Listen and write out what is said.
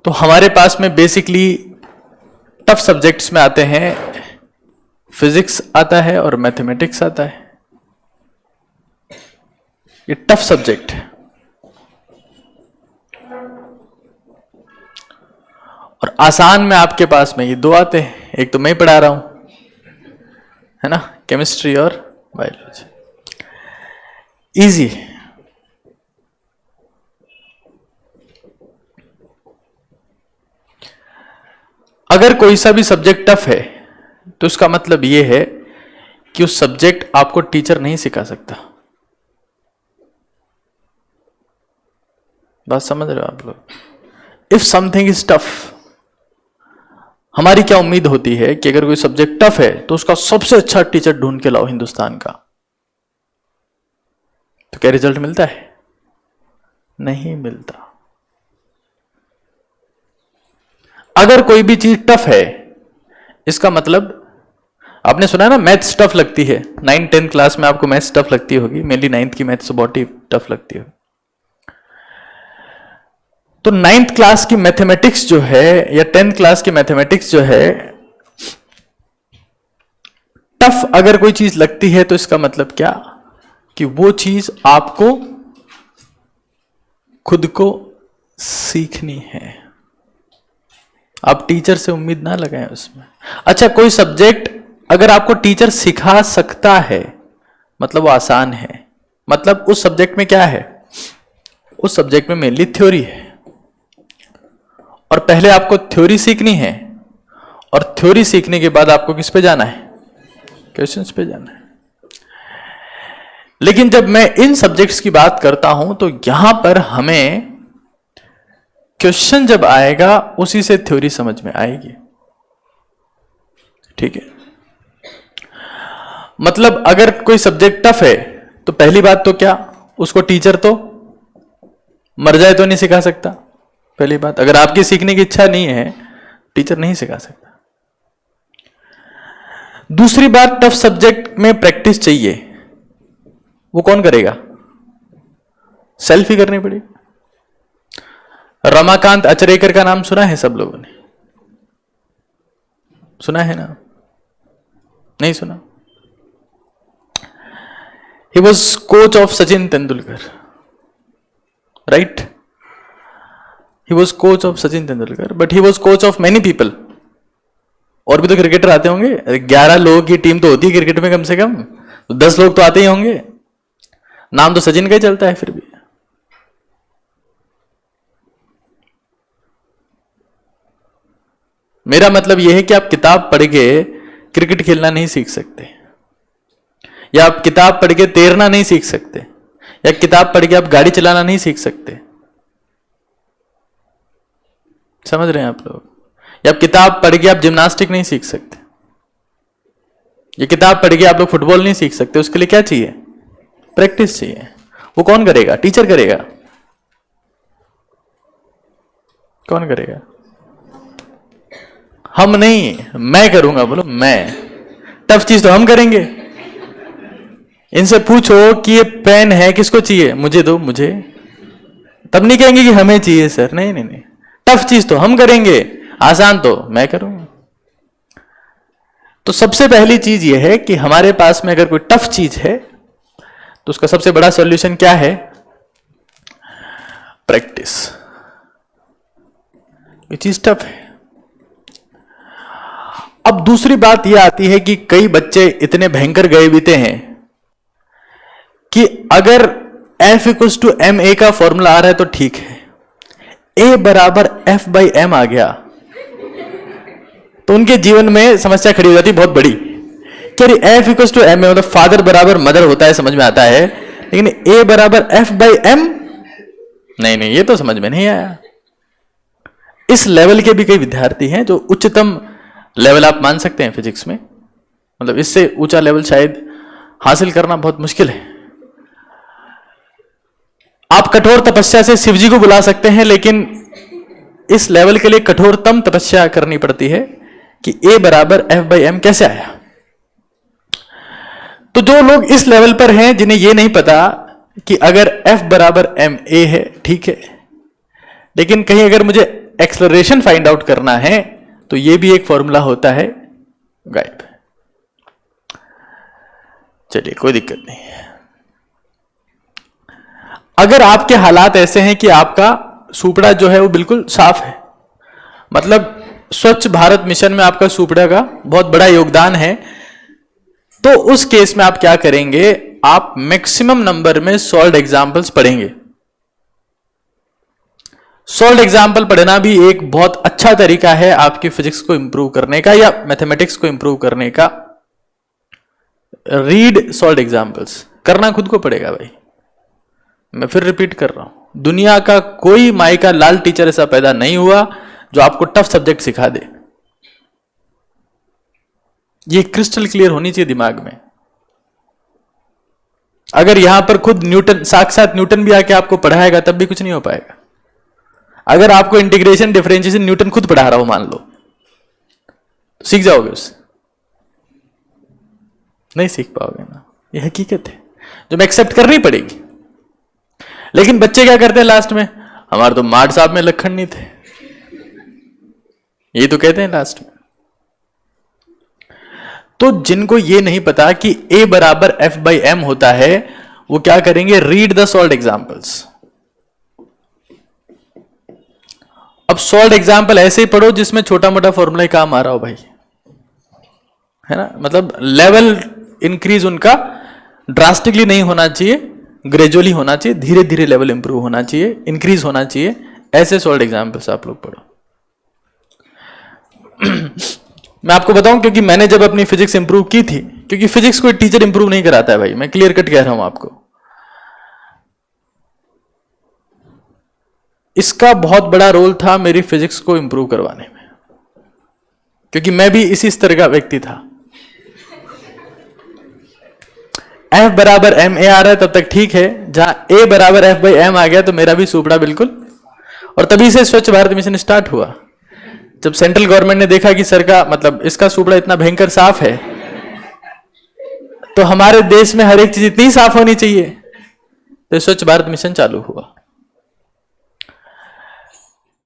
तो हमारे पास में बेसिकली टफ सब्जेक्ट्स में आते हैं, फिजिक्स आता है और मैथमेटिक्स आता है। ये टफ सब्जेक्ट है। और आसान में आपके पास में ये दो आते हैं, एक तो मैं पढ़ा रहा हूं, है ना, केमिस्ट्री और बायोलॉजी। इजी। अगर कोई सा भी सब्जेक्ट टफ है तो उसका मतलब यह है कि उस सब्जेक्ट आपको टीचर नहीं सिखा सकता। बात समझ रहे हो आप लोग? इफ समथिंग इज टफ, हमारी क्या उम्मीद होती है कि अगर कोई सब्जेक्ट टफ है तो उसका सबसे अच्छा टीचर ढूंढ के लाओ हिंदुस्तान का। तो क्या रिजल्ट मिलता है? नहीं मिलता। अगर कोई भी चीज टफ है, इसका मतलब, आपने सुना है ना मैथ्स टफ लगती है, 9-10 क्लास में आपको मैथ्स टफ लगती होगी, मेनली 9th की मैथ्स बहुत ही टफ लगती होगी। तो 9th क्लास की मैथमेटिक्स जो है या 10th क्लास की मैथमेटिक्स जो है, टफ अगर कोई चीज लगती है तो इसका मतलब क्या कि वो चीज आपको खुद को सीखनी है। आप टीचर से उम्मीद ना लगाएं उसमें। अच्छा, कोई सब्जेक्ट अगर आपको टीचर सिखा सकता है मतलब वो आसान है, मतलब उस सब्जेक्ट में क्या है, उस सब्जेक्ट में मेनली थ्योरी है और पहले आपको थ्योरी सीखनी है और थ्योरी सीखने के बाद आपको किस पे जाना है? क्वेश्चंस पे जाना है। लेकिन जब मैं इन सब्जेक्ट्स की बात करता हूं तो यहां पर हमें क्वेश्चन जब आएगा उसी से थ्योरी समझ में आएगी। ठीक है, मतलब अगर कोई सब्जेक्ट टफ है तो पहली बात तो क्या, उसको टीचर तो मर जाए तो नहीं सिखा सकता। पहली बात, अगर आपकी सीखने की इच्छा नहीं है, टीचर नहीं सिखा सकता। दूसरी बात, टफ सब्जेक्ट में प्रैक्टिस चाहिए। वो कौन करेगा? सेल्फ ही करनी पड़ेगी। रमाकांत अचरेकर का नाम सुना है सब लोगों ने? सुना है ना? नहीं सुना? He was coach of Sachin Tendulkar, right? He was coach of Sachin Tendulkar, but he was coach of many people. और भी तो क्रिकेटर आते होंगे। 11 लोगों की टीम तो होती है क्रिकेट में, कम से कम 10 लोग तो आते ही होंगे। नाम तो सचिन का ही चलता है फिर भी। मेरा मतलब यह है कि आप किताब पढ़ के क्रिकेट खेलना नहीं सीख सकते, या आप किताब पढ़ के तैरना नहीं सीख सकते, या किताब पढ़ के आप गाड़ी चलाना नहीं सीख सकते। समझ रहे हैं आप लोग? या आप किताब पढ़ के आप जिम्नास्टिक नहीं सीख सकते, ये किताब पढ़ के आप लोग फुटबॉल नहीं सीख सकते। उसके लिए क्या चाहिए? प्रैक्टिस चाहिए। वो कौन करेगा? टीचर करेगा। कौन करेगा? हम नहीं, मैं करूंगा। बोलो मैं। टफ चीज तो हम करेंगे। इनसे पूछो कि ये पेन है किसको चाहिए? मुझे दो, मुझे। तब नहीं कहेंगे कि हमें चाहिए सर। नहीं नहीं नहीं, टफ चीज तो हम करेंगे, आसान तो मैं करूंगा। तो सबसे पहली चीज यह है कि हमारे पास में अगर कोई टफ चीज है तो उसका सबसे बड़ा सॉल्यूशन क्या है? प्रैक्टिस। ये चीज टफ है। अब दूसरी बात यह आती है कि कई बच्चे इतने भयंकर गए बीते हैं कि अगर F=ma का फॉर्मूला आ रहा है तो ठीक है, A बराबर F/m आ गया तो उनके जीवन में समस्या खड़ी हो जाती बहुत बड़ी। क्या F=ma मतलब फादर बराबर मदर होता है, समझ में आता है, लेकिन A बराबर F/m नहीं नहीं, ये तो समझ में नहीं आया। इस लेवल के भी कई विद्यार्थी हैं जो उच्चतम लेवल आप मान सकते हैं फिजिक्स में, मतलब इससे ऊंचा लेवल शायद हासिल करना बहुत मुश्किल है। आप कठोर तपस्या से शिव जी को बुला सकते हैं, लेकिन इस लेवल के लिए कठोरतम तपस्या करनी पड़ती है कि A बराबर F/m कैसे आया। तो जो लोग इस लेवल पर हैं जिन्हें यह नहीं पता कि अगर F बराबर ma है, ठीक है, लेकिन कहीं अगर मुझे एक्सलरेशन फाइंड आउट करना है तो ये भी एक फॉर्मूला होता है गायब। चलिए कोई दिक्कत नहीं है। अगर आपके हालात ऐसे हैं कि आपका सुपड़ा जो है वो बिल्कुल साफ है, मतलब स्वच्छ भारत मिशन में आपका सुपड़ा का बहुत बड़ा योगदान है, तो उस केस में आप क्या करेंगे, आप मैक्सिमम नंबर में सॉल्व्ड एग्जांपल्स पढ़ेंगे। सॉल्व्ड एग्जाम्पल पढ़ना भी एक बहुत अच्छा तरीका है आपकी फिजिक्स को इंप्रूव करने का या मैथमेटिक्स को इंप्रूव करने का। रीड सॉल्व्ड एग्जाम्पल्स, करना खुद को पड़ेगा भाई। मैं फिर रिपीट कर रहा हूं, दुनिया का कोई माई का लाल टीचर ऐसा पैदा नहीं हुआ जो आपको टफ सब्जेक्ट सिखा दे। ये क्रिस्टल क्लियर होनी चाहिए दिमाग में। अगर यहां पर खुद न्यूटन, साक्षात न्यूटन भी आके आपको पढ़ाएगा तब भी कुछ नहीं हो पाएगा। अगर आपको इंटीग्रेशन डिफरेंशिएशन न्यूटन खुद पढ़ा रहा हो मान लो, सीख जाओगे उससे? नहीं सीख पाओगे ना, ये हकीकत है जो मैं एक्सेप्ट करनी पड़ेगी। लेकिन बच्चे क्या करते हैं लास्ट में, हमारे तो मार्ड साहब में लखन नहीं थे, ये तो कहते हैं लास्ट में। तो जिनको ये नहीं पता कि A बराबर F/m होता है, वो क्या करेंगे, रीड द सॉल्व्ड एग्जांपल्स। अब सॉल्व्ड एग्जांपल ऐसे ही पढ़ो जिसमें छोटा मोटा फॉर्मूला ही काम आ रहा हो भाई, है ना। मतलब लेवल इंक्रीज उनका ड्रास्टिकली नहीं होना चाहिए, ग्रेजुअली होना चाहिए, धीरे धीरे लेवल इंप्रूव होना चाहिए, इंक्रीज होना चाहिए। ऐसे सॉल्व्ड एग्जांपल्स आप लोग पढ़ो। मैं आपको बताऊं, क्योंकि मैंने जब अपनी फिजिक्स इंप्रूव की थी, क्योंकि फिजिक्स कोई टीचर इंप्रूव नहीं कराता है भाई, मैं क्लियर कट कह रहा हूं आपको। इसका बहुत बड़ा रोल था मेरी फिजिक्स को इंप्रूव करवाने में, क्योंकि मैं भी इसी स्तर का व्यक्ति था। F बराबर m a आ रहा है तब तक ठीक है, जहां A बराबर F/m आ गया तो मेरा भी सुपड़ा बिल्कुल। और तभी से स्वच्छ भारत मिशन स्टार्ट हुआ, जब सेंट्रल गवर्नमेंट ने देखा कि सर का मतलब इसका सुपड़ा इतना भयंकर साफ है, तो हमारे देश में हर एक चीज इतनी साफ होनी चाहिए, तो स्वच्छ भारत मिशन चालू हुआ।